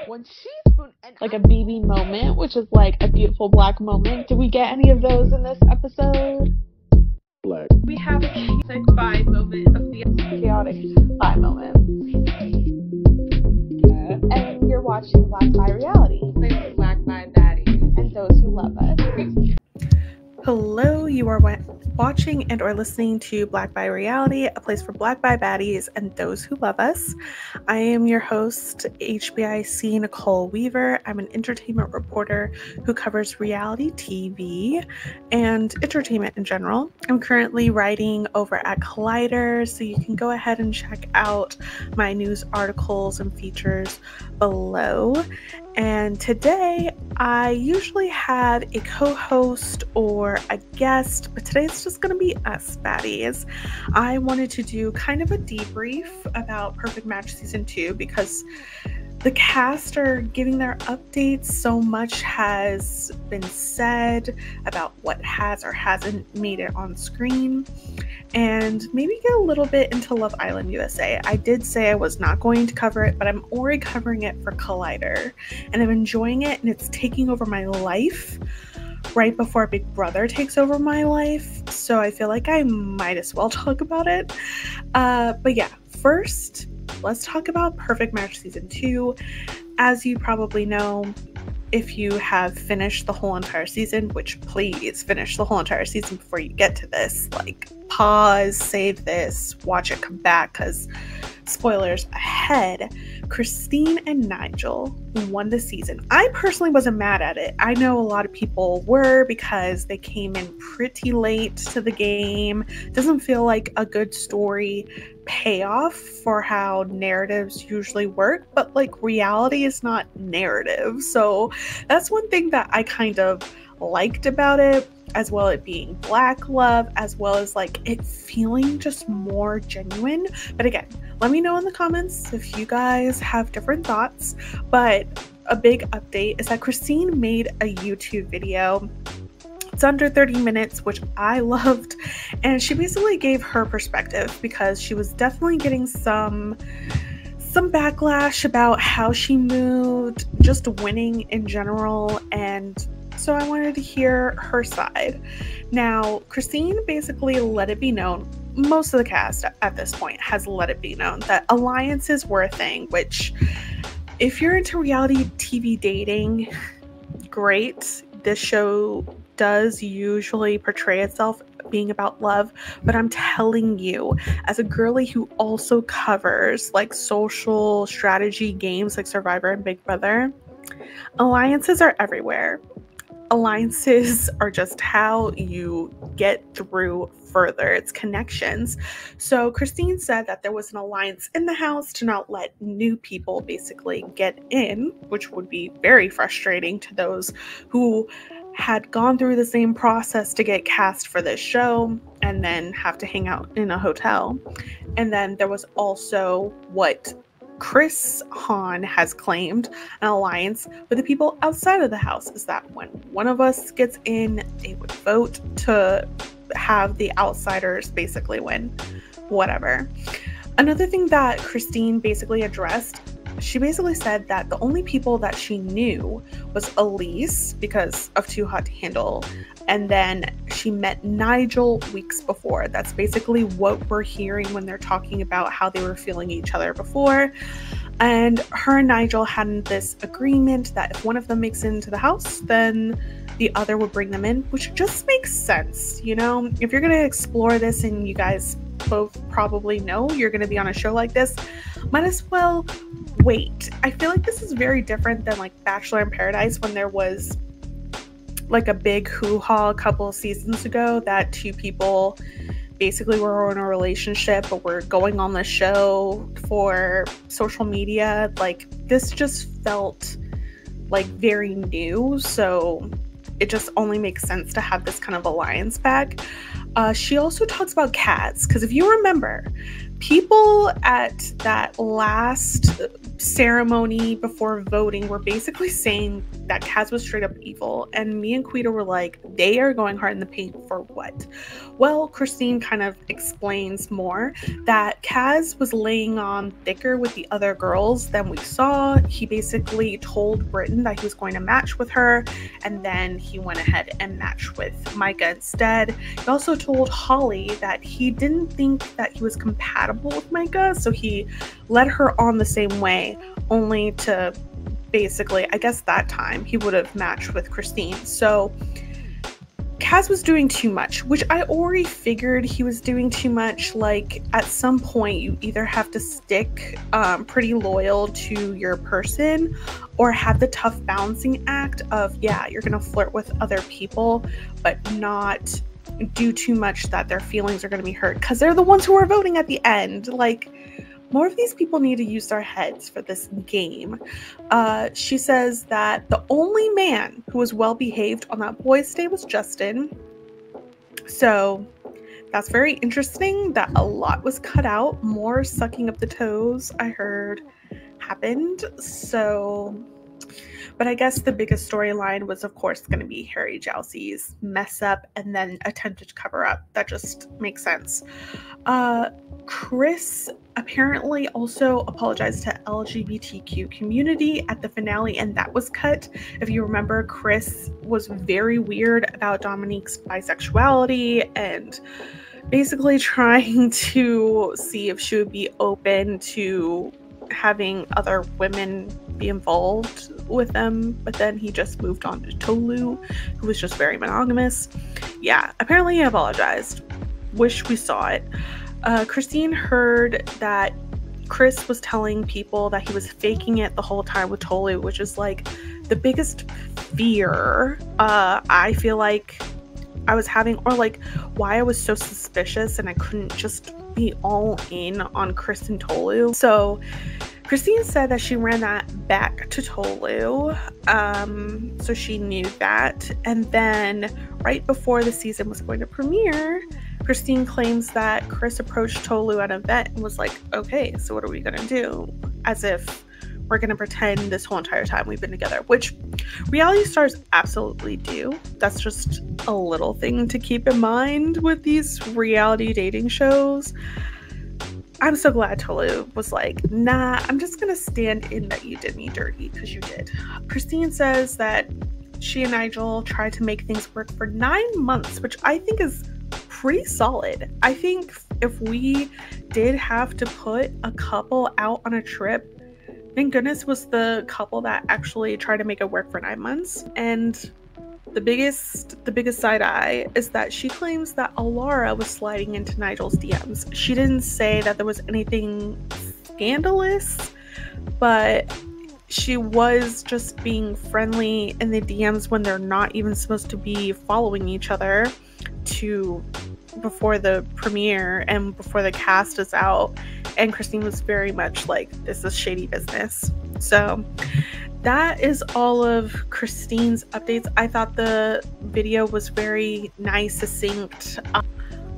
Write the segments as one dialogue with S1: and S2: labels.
S1: When she spoon and
S2: like a BB moment, which is like a beautiful black moment. Did we get any of those in this episode?
S3: Black.
S1: We have a chaotic vibe moment of the
S2: Chaotic bi moment. And you're watching Black Bi Reality.
S1: Black Bi Baddies.
S2: And those who love us.
S4: Hello, you are watching and or listening to Black Bi Reality, a place for Black Bi Baddies and those who love us. I am your host, Hbic Nicole Weaver. I'm an entertainment reporter who covers reality TV and entertainment in general. I'm currently writing over at Collider, so you can go ahead and check out my news articles and features below. And today, I usually have a co-host or a guest, but today it's just going to be us baddies. I wanted to do kind of a debrief about Perfect Match Season 2 because the cast are giving their updates. So much has been said about what has or hasn't made it on screen. And maybe get a little bit into Love Island USA. I did say I was not going to cover it, but I'm already covering it for Collider. And I'm enjoying it, and it's taking over my life right before Big Brother takes over my life. So I feel like I might as well talk about it. But yeah, first, let's talk about Perfect Match Season 2. As you probably know, if you have finished the whole entire season, which please finish the whole entire season before you get to this, like pause, save this, watch it, come back, because spoilers ahead. Christine and Nigel won the season. I personally wasn't mad at it. I know a lot of people were because they came in pretty late to the game. Doesn't feel like a good story payoff for how narratives usually work, but like reality is not narrative. So that's one thing that I kind of liked about it, as well as it being black love, as well as like it feeling just more genuine. But again, let me know in the comments if you guys have different thoughts. But a big update is that Christine made a YouTube video. It's under 30 minutes, which I loved, and she basically gave her perspective because she was definitely getting some backlash about how she moved, just winning in general, and so I wanted to hear her side. Now, Christine basically let it be known, most of the cast at this point has let it be known that alliances were a thing, which if you're into reality TV dating, great. This show does usually portray itself being about love, but I'm telling you, as a girly who also covers like social strategy games like Survivor and Big Brother, alliances are everywhere. Alliances are just how you get through further. It's connections. So Christine said that there was an alliance in the house to not let new people basically get in, which would be very frustrating to those who had gone through the same process to get cast for this show and then have to hang out in a hotel. And then there was also what Chris Hahn has claimed, an alliance with the people outside of the house, is that when one of us gets in, they would vote to have the outsiders basically win, whatever. Another thing that Christine basically addressed, she basically said that the only people that she knew was Elise because of Too Hot to Handle, and then she met Nigel weeks before. That's basically what we're hearing when they're talking about how they were feeling each other before. And her and Nigel had this agreement that if one of them makes it into the house, then the other would bring them in, which just makes sense. You know, if you're going to explore this and you guys both probably know you're going to be on a show like this, might as well wait. I feel like this is very different than like Bachelor in Paradise, when there was like a big hoo-ha a couple of seasons ago that two people basically were in a relationship but were going on the show for social media. Like this just felt like very new, so it just only makes sense to have this kind of alliance back. She also talks about cats, because if you remember, people at that last ceremony before voting were basically saying that Kaz was straight up evil, and me and Quito were like, they are going hard in the paint for what? Well, Christine kind of explains more that Kaz was laying on thicker with the other girls than we saw. He basically told Bryton that he was going to match with her, and then he went ahead and matched with Micah instead. He also told Holly that he didn't think that he was compatible with Micah, so he led her on the same way, only to basically, I guess that time, he would have matched with Christine. So Kaz was doing too much, which I already figured he was doing too much. Like, at some point, you either have to stick pretty loyal to your person or have the tough balancing act of, yeah, you're gonna flirt with other people, but not do too much that their feelings are gonna be hurt, because they're the ones who are voting at the end. Like, more of these people need to use their heads for this game. She says that the only man who was well behaved on that boys' day was Justin. So that's very interesting that a lot was cut out. More sucking up the toes, I heard, happened. So, but I guess the biggest storyline was, of course, going to be Harry Jowsey's mess up and then attempted cover up. That just makes sense. Chris apparently also apologized to LGBTQ community at the finale, and that was cut. If you remember, Chris was very weird about Dominique's bisexuality and basically trying to see if she would be open to having other women be involved with them, but then he just moved on to Tolu, who was just very monogamous. Yeah, apparently he apologized. Wish we saw it. Christine heard that Chris was telling people that he was faking it the whole time with Tolu, which is like the biggest fear I feel like I was having, or like why I was so suspicious and I couldn't just be all in on Chris and Tolu. So Christine said that she ran that back to Tolu, so she knew that. And then right before the season was going to premiere, Christine claims that Chris approached Tolu at an event and was like, okay, so what are we gonna do? As if we're gonna pretend this whole entire time we've been together, which reality stars absolutely do. That's just a little thing to keep in mind with these reality dating shows. I'm so glad Tolu was like, nah, I'm just gonna stand in that you did me dirty, because you did. Christine says that she and Nigel tried to make things work for 9 months, which I think is pretty solid. I think if we did have to put a couple out on a trip, thank goodness was the couple that actually tried to make it work for 9 months. And the biggest side eye is that she claims that Alara was sliding into Nigel's DMs. She didn't say that there was anything scandalous, but she was just being friendly in the DMs when they're not even supposed to be following each other before the premiere and before the cast is out. And Christine was very much like, this is shady business. So that is all of Christine's updates. I thought the video was very nice, succinct.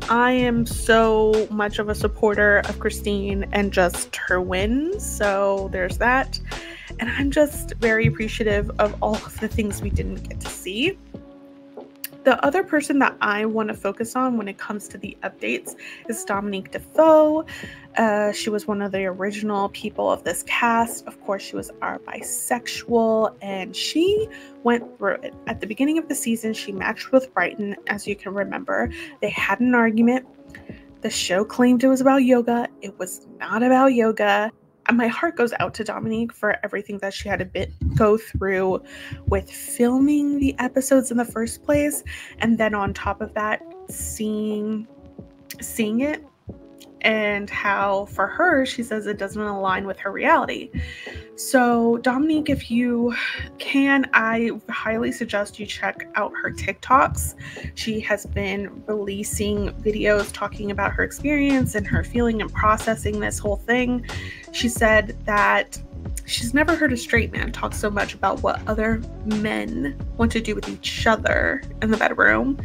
S4: I am so much of a supporter of Christine and just her wins, so there's that. And I'm just very appreciative of all of the things we didn't get to see. The other person that I want to focus on when it comes to the updates is Dominique Defoe. She was one of the original people of this cast. Of course, she was our bisexual, and she went through it. At the beginning of the season, she matched with Bryton, as you can remember. They had an argument. The show claimed it was about yoga. It was not about yoga. And my heart goes out to Dominique for everything that she had to go through with filming the episodes in the first place. And then on top of that, seeing it, and how for her, she says it doesn't align with her reality. So Dominique, if you can, I highly suggest you check out her TikToks. She has been releasing videos talking about her experience and her feeling and processing this whole thing. She said that she's never heard a straight man talk so much about what other men want to do with each other in the bedroom.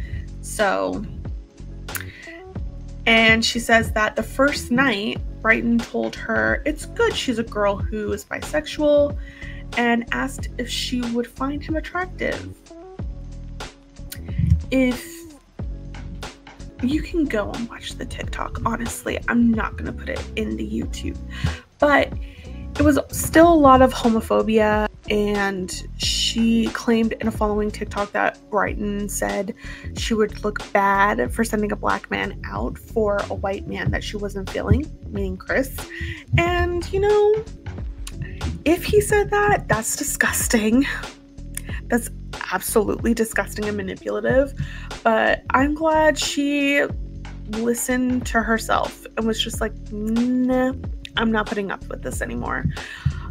S4: And she says that the first night Bryton told her it's good she's a girl who is bisexual and asked if she would find him attractive. If you can go and watch the TikTok, honestly, I'm not going to put it in the YouTube, but it was still a lot of homophobia, and she claimed in a following TikTok that Bryton said she would look bad for sending a black man out for a white man that she wasn't feeling, meaning Chris. And, you know, if he said that, that's disgusting. That's absolutely disgusting and manipulative. But I'm glad she listened to herself and was just like, nah, I'm not putting up with this anymore.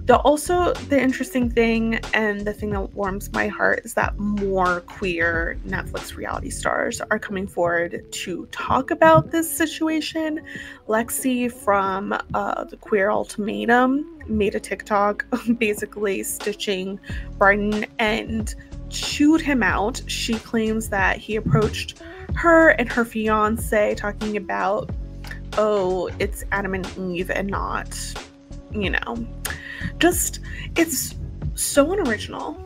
S4: The interesting thing and the thing that warms my heart is that more queer Netflix reality stars are coming forward to talk about this situation. Lexi from the Queer Ultimatum made a TikTok basically stitching Bryton and chewed him out. She claims that he approached her and her fiance talking about, oh, it's Adam and Eve and not, you know, just, it's so unoriginal.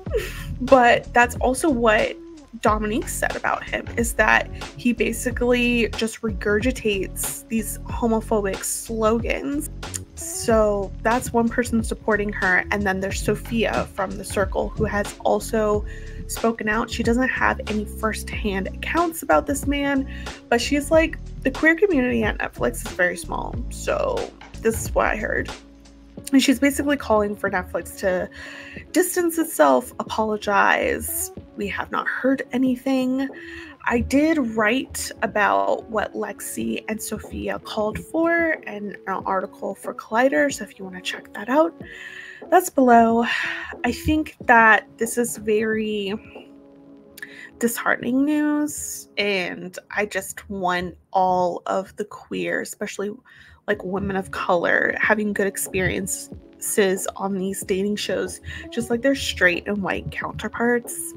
S4: But that's also what Dominique said about him, is that he basically just regurgitates these homophobic slogans. So that's one person supporting her. And then there's Sophia from The Circle, who has also spoken out. She doesn't have any first-hand accounts about this man, but she's like, the queer community at Netflix is very small. So this is what I heard. And she's basically calling for Netflix to distance itself, apologize. We have not heard anything. I did write about what Lexi and Sophia called for in an article for Collider, so if you want to check that out, that's below. I think that this is very disheartening news, and I just want all of the queer, especially like women of color, having good experiences on these dating shows, just like their straight and white counterparts.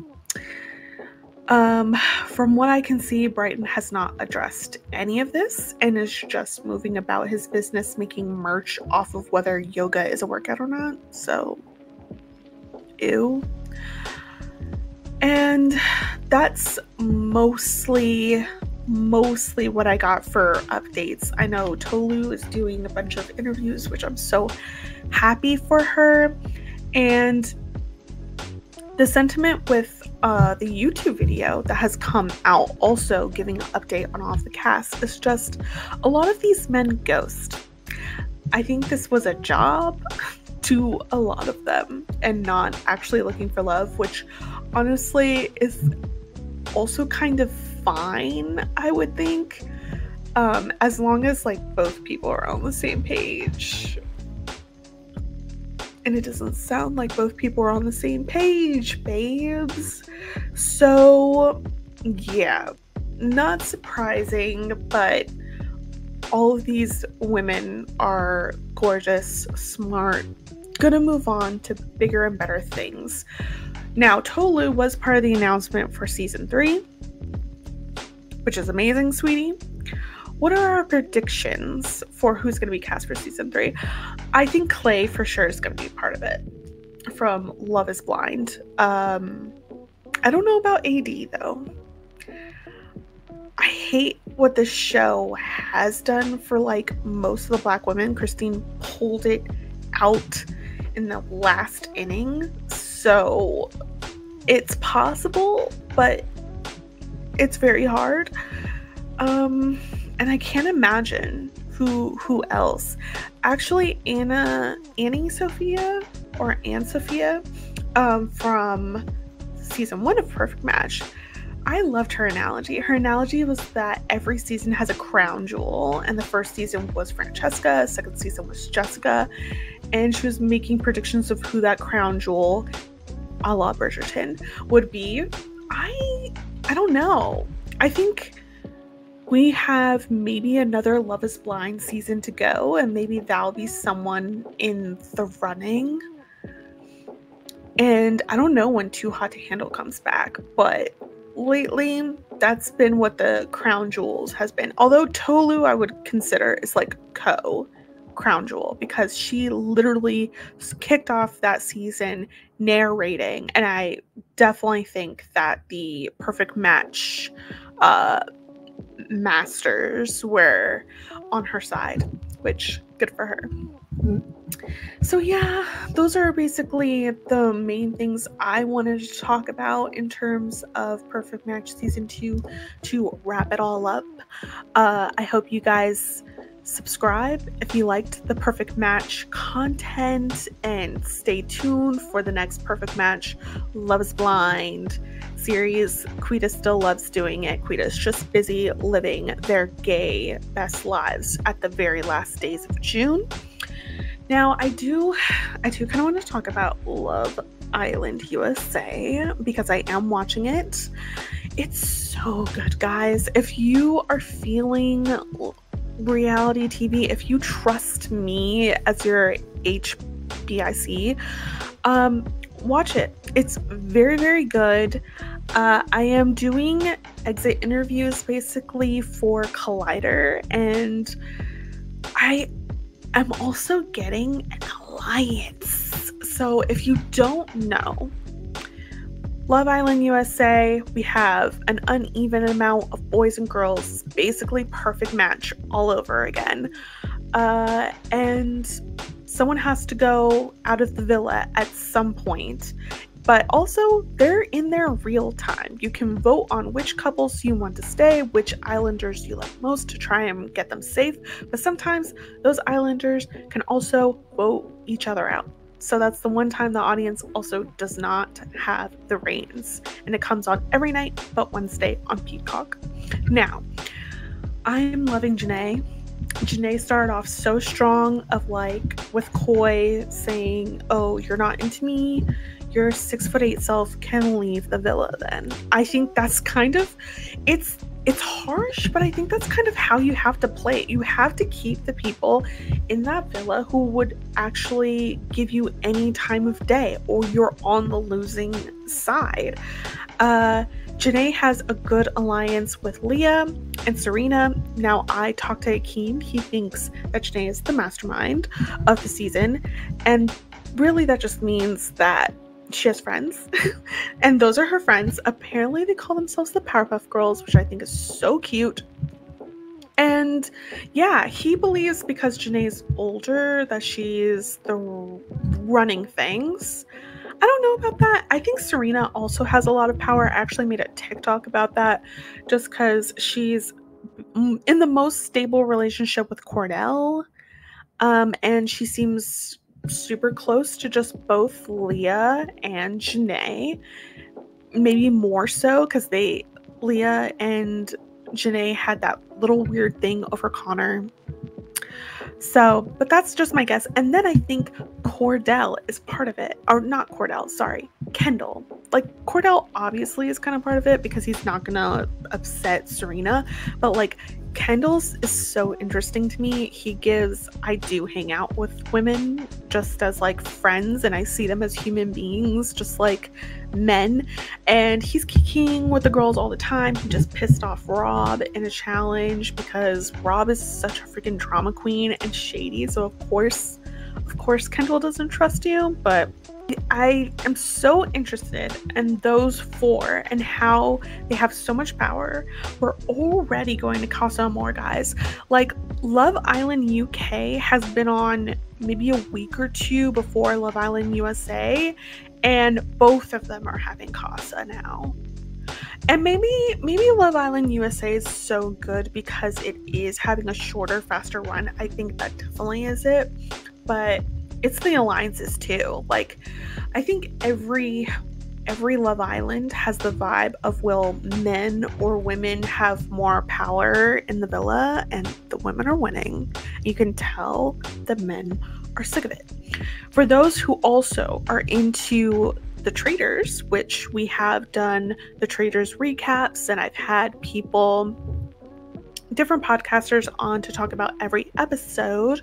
S4: From what I can see, Bryton has not addressed any of this and is just moving about his business, making merch off of whether yoga is a workout or not. So, ew. And that's mostly what I got for updates. I know Tolu is doing a bunch of interviews, which I'm so happy for her. And the sentiment with the YouTube video that has come out, also giving an update on all of the cast, is just a lot of these men ghost. I think this was a job to a lot of them and not actually looking for love, which honestly is also kind of fine, I would think, as long as like both people are on the same page. And it doesn't sound like both people are on the same page, babes. So yeah, not surprising, but all of these women are gorgeous, smart, gonna move on to bigger and better things. Now, Tolu was part of the announcement for season 3, which is amazing, sweetie. What are our predictions for who's going to be cast for season 3? I think Clay for sure is going to be part of it from Love is Blind. I don't know about AD though. I hate what the show has done for like most of the black women. Christine pulled it out in the last inning. So it's possible, but it's very hard. And I can't imagine who else. Actually, Anne Sophia from season 1 of Perfect Match. I loved her analogy. Her analogy was that every season has a crown jewel, and the first season was Francesca, second season was Jessica, and she was making predictions of who that crown jewel, a la Bridgerton, would be. I don't know. I think we have maybe another Love is Blind season to go, and maybe that'll be someone in the running. And I don't know when Too Hot to Handle comes back, but lately that's been what the crown jewels has been. Although Tolu I would consider is like crown jewel because she literally kicked off that season narrating, and I definitely think that the Perfect Match masters were on her side, which good for her. So yeah, those are basically the main things I wanted to talk about in terms of Perfect Match Season 2 to wrap it all up. I hope you guys subscribe if you liked the Perfect Match content, and stay tuned for the next Perfect Match Love is Blind series. Quita still loves doing it. Quita's just busy living their gay best lives at the very last days of June. Now, I do kind of want to talk about Love Island USA because I am watching it. It's so good, guys. If you are feeling reality TV, if you trust me as your Hbic, watch it. It's very, very good. I am doing exit interviews basically for Collider, and I'm also getting an alliance. So if you don't know, Love Island USA, we have an uneven amount of boys and girls, basically Perfect Match all over again. And someone has to go out of the villa at some point. But also, they're in there real time. You can vote on which couples you want to stay, which islanders you like most to try and get them safe. But sometimes those islanders can also vote each other out. So that's the one time the audience also does not have the reins. And it comes on every night but Wednesday on Peacock. Now, I'm loving Janae. Janae started off so strong of like with Coy saying, oh, you're not into me, your 6'8" self can leave the villa then. I think that's kind of, it's harsh, but I think that's kind of how you have to play it. You have to keep the people in that villa who would actually give you any time of day, or you're on the losing side. Janae has a good alliance with Leah and Serena. Now, I talked to Akeem. He thinks that Janae is the mastermind of the season. And really, that just means that she has friends. And those are her friends. Apparently, they call themselves the Powerpuff Girls, which I think is so cute. And yeah, he believes because Janae's older that she's the running things. I don't know about that. I think Serena also has a lot of power. I actually made a TikTok about that just because she's in the most stable relationship with Cordell. And she seems super close to just both Leah and Janae. Maybe more so because Leah and Janae had that little weird thing over Connor. So, but that's just my guess. And then I think Cordell is part of it. Or not Cordell, sorry. Kendall. Like, Cordell obviously is kind of part of it because he's not gonna upset Serena. But, like, Kendall's is so interesting to me. I do hang out with women just as, like, friends. And I see them as human beings, just like men. And he's kicking with the girls all the time. He just pissed off Rob in a challenge because Rob is such a freaking drama queen and shady. So of course Kendall doesn't trust you. But I am so interested in those four and how they have so much power. We're already going to Casa Amor, guys. Like, Love Island UK has been on maybe a week or two before Love Island USA, and both of them are having Casa now. And maybe Love Island USA is so good because it is having a shorter, faster run. I think that definitely is it. But it's the alliances too. Like, I think every Love Island has the vibe of, will men or women have more power in the villa, and the women are winning. You can tell the men are sick of it. For those who also are into the Traitors, which we have done the Traitors recaps, and I've had different podcasters on to talk about every episode.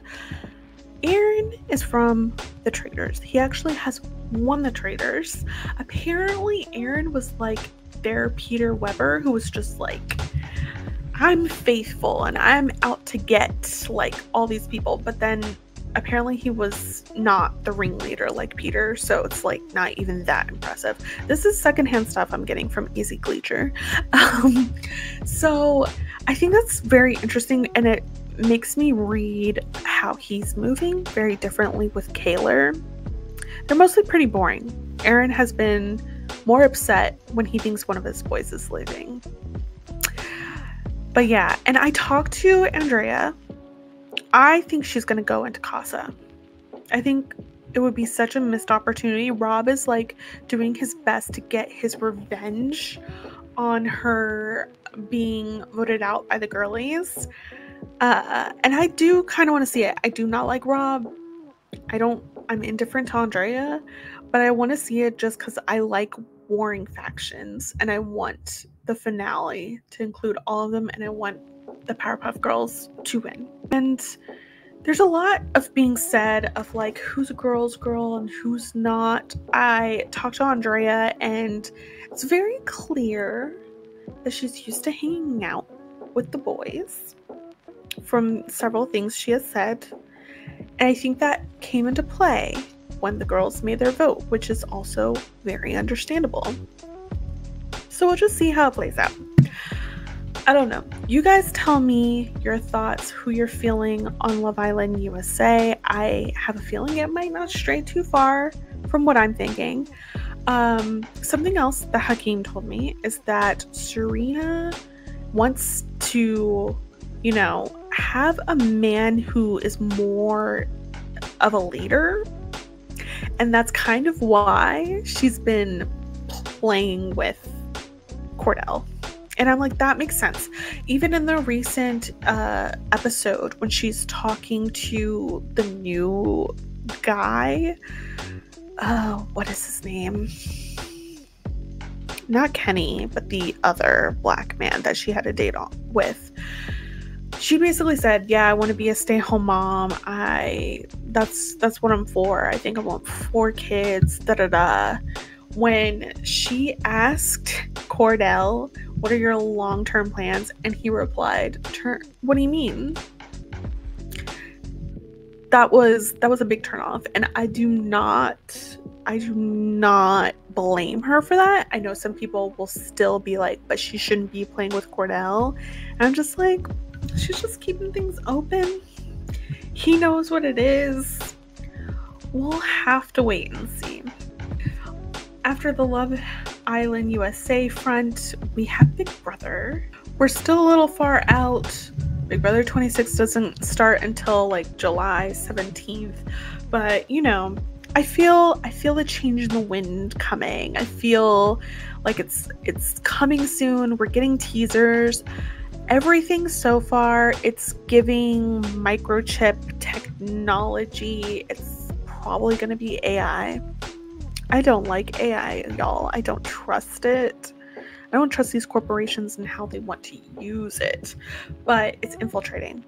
S4: Aaron is from the Traitors. He actually has won the Traitors. Apparently, Aaron was like their Peter Weber, who was just like, I'm faithful and I'm out to get like all these people. But then apparently he was not the ringleader like Peter, so it's like not even that impressive. This is secondhand stuff I'm getting from Easy Gleacher. So I think that's very interesting, and it makes me read how he's moving very differently with Kaylor. They're mostly pretty boring. Aaron has been more upset when he thinks one of his boys is leaving. But yeah, and I talked to Andrea. I think she's going to go into Casa. I think it would be such a missed opportunity. Rob is like doing his best to get his revenge on her being voted out by the girlies. And I do kind of want to see it. I do not like Rob. I'm indifferent to Andrea, but I want to see it just because I like warring factions, and I want the finale to include all of them, and I want the Powerpuff Girls to win. And there's a lot of being said of like who's a girl's girl and who's not. I talked to Andrea, and it's very clear that she's used to hanging out with the boys from several things she has said. And I think that came into play when the girls made their vote, which is also very understandable. So we'll just see how it plays out. I don't know. You guys tell me your thoughts, who you're feeling on Love Island USA. I have a feeling it might not stray too far from what I'm thinking. Something else that Hakeem told me is that Serena wants to, you know, have a man who is more of a leader. And that's kind of why she's been playing with Cordell. And I'm like, that makes sense. Even in the recent episode when she's talking to the new guy, what is his name? Not Kenny, but the other black man that she had a date on with. She basically said, yeah, I want to be a stay-at-home mom. That's what I'm for. I think I want 4 kids, da-da-da. When she asked Cordell, what are your long-term plans? And he replied, what do you mean? That was a big turnoff. And I do not blame her for that. I know some people will still be like, but she shouldn't be playing with Cordell. And I'm just like, she's just keeping things open. He knows what it is. We'll have to wait and see. After the Love Island USA front, we have Big Brother. We're still a little far out. Big Brother 26 doesn't start until like July 17th. But, you know, I feel the change in the wind coming. I feel like it's coming soon. We're getting teasers. Everything so far, it's giving microchip technology. It's probably going to be AI. I don't like AI, y'all. I don't trust it. I don't trust these corporations and how they want to use it. But it's infiltrating.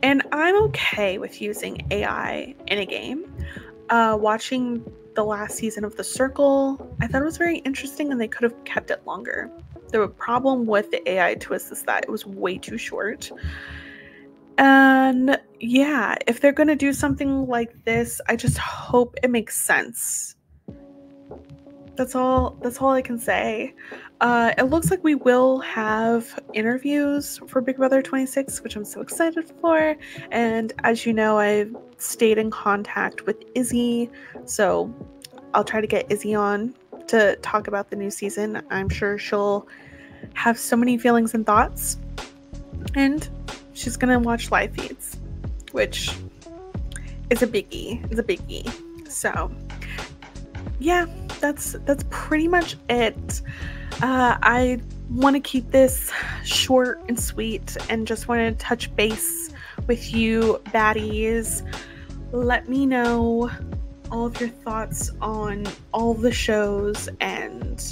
S4: And I'm okay with using AI in a game. Watching the last season of The Circle, I thought it was very interesting, and they could have kept it longer. The problem with the AI twist is that it was way too short. And yeah, if they're going to do something like this, I just hope it makes sense. That's all I can say. It looks like we will have interviews for Big Brother 26, which I'm so excited for. And as you know, I've stayed in contact with Izzy, so I'll try to get Izzy on to talk about the new season. I'm sure she'll have so many feelings and thoughts. And she's gonna watch live feeds, which is a biggie. So yeah, that's pretty much it. I want to keep this short and sweet, and just want to touch base with you baddies. Let me know all of your thoughts on all the shows, and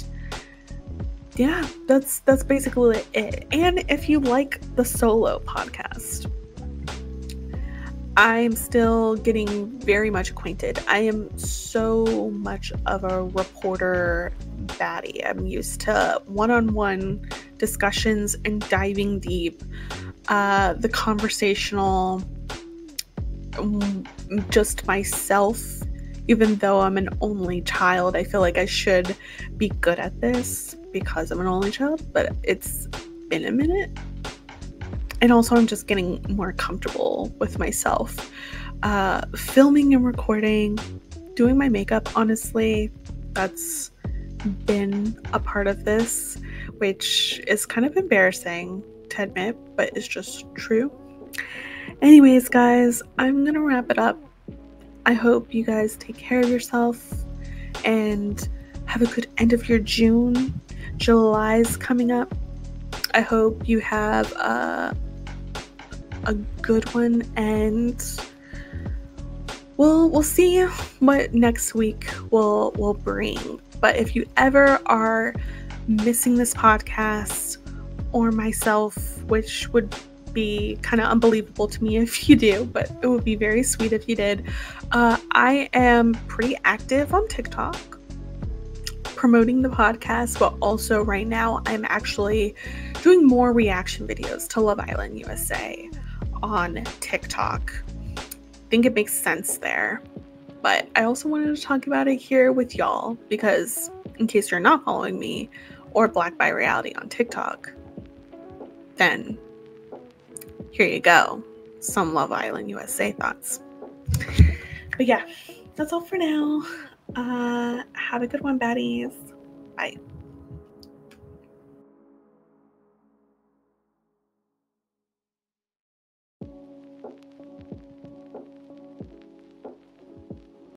S4: yeah, that's basically it. And if you like the solo podcast, I'm still getting very much acquainted. I am so much of a reporter baddie. I'm used to one-on-one discussions and diving deep. The conversational just myself. Even though I'm an only child, I feel like I should be good at this because I'm an only child, but it's been a minute. And also I'm just getting more comfortable with myself. Filming and recording, doing my makeup, honestly, that's been a part of this, which is kind of embarrassing to admit, but it's just true. Anyways, guys, I'm gonna wrap it up. I hope you guys take care of yourself and have a good end of your June. July's coming up. I hope you have a good one, and we'll see what next week will bring. But if you ever are missing this podcast or myself, which would be kind of unbelievable to me if you do, but it would be very sweet if you did. I am pretty active on TikTok promoting the podcast, but also right now I'm actually doing more reaction videos to Love Island USA on TikTok. I think it makes sense there, but I also wanted to talk about it here with y'all because in case you're not following me or Black by Reality on TikTok, then here you go. Some Love Island USA thoughts. But yeah, that's all for now. Have a good one, baddies. Bye.